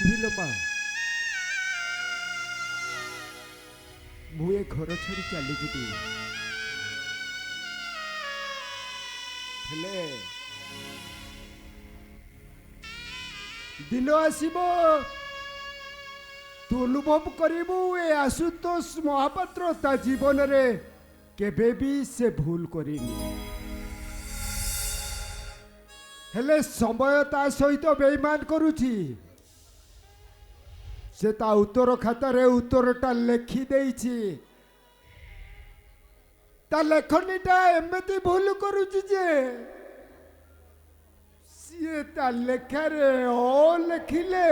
बुझिल मा मुए घर छाड़ी चली जी हेले दिन आसब तू अनुभव करू ए आशुतोष महापात्र ता जीवन रे केबे भी से भूल करिनी हेले समय ता सहित बेईमान करुछि से ता उत्तर खातारे उत्तरटा लेखि देइछि ता लेखनीटा एमती भूल करुछि जे सीए ता लेखारे ओ लेखिले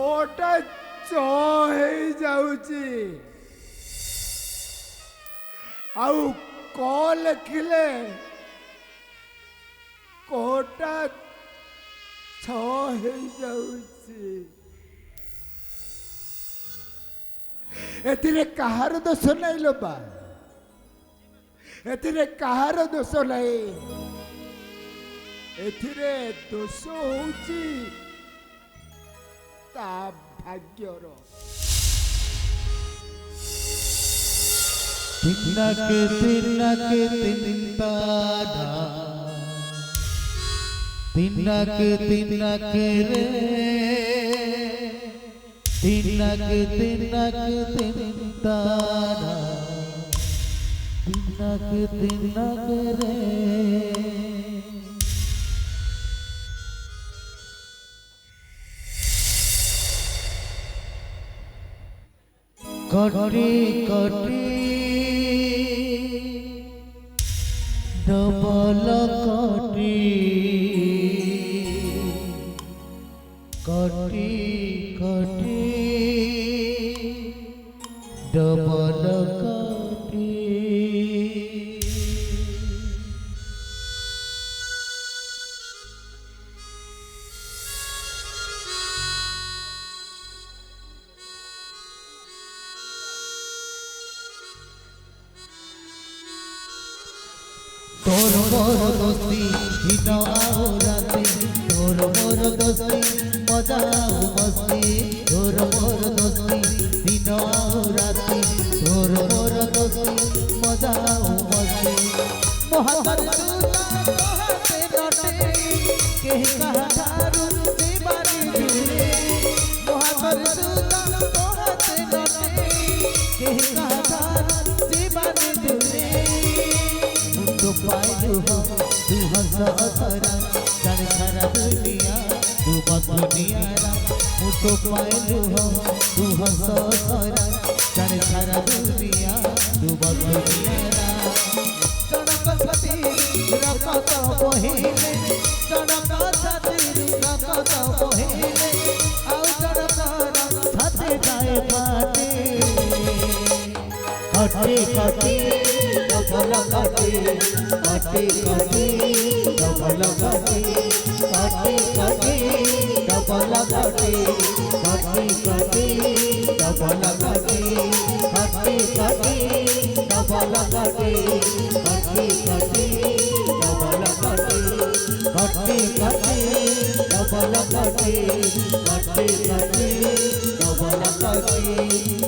ओटा च हेई जाउछि आउ क लेखिले कोटा छ हेई जाउछि एथिरे कहार दोष नहीं लो बा एथिरे कहार दोष नहीं एथिरे दोष होउछि ता भाग्यर तिनक तिनक तिनताना तिनक तिनक रे तिनक तिनक तिनताना तिनक तिनक रे कटी कटी डबल कटी कटी कटी डबल कटी तोर मोर दोस्ती दिन आओ राती तोर मोर दोस्ती मजा आओ मस्ती तोर मोर दोस्ती दिन आओ राती तोर मोर दोस्ती मजा आओ मस्ती मोहब्बत तोहते नटे केह कहा दारू दीवानी जुले मोहब्बत तोहते नटे केह कहा दारू दीवानी जुले तो पाइलु हो तू हंस असरा जाने सारा दुनिया तू बस दुनिया तो पाइलु हो तू हंस असरा जाने सारा दुनिया तू बस दुनिया जनक सती रकत बहिले जनक सती रकत बहिले आउ जनक छाती जाए फाटे कटे कटे डबल कटे कटे कटे डबल कटे कटे कटे डबल कटे कटे कटे डबल कटे कटे कटे डबल कटे कटे कटे डबल कटे कटे कटे डबल कटे कटे कटे डबल कटे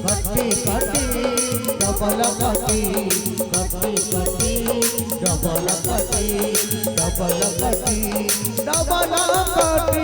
कटे कटे डबल कटे कटे कटे डबल कटे डबल कटे डबल कटे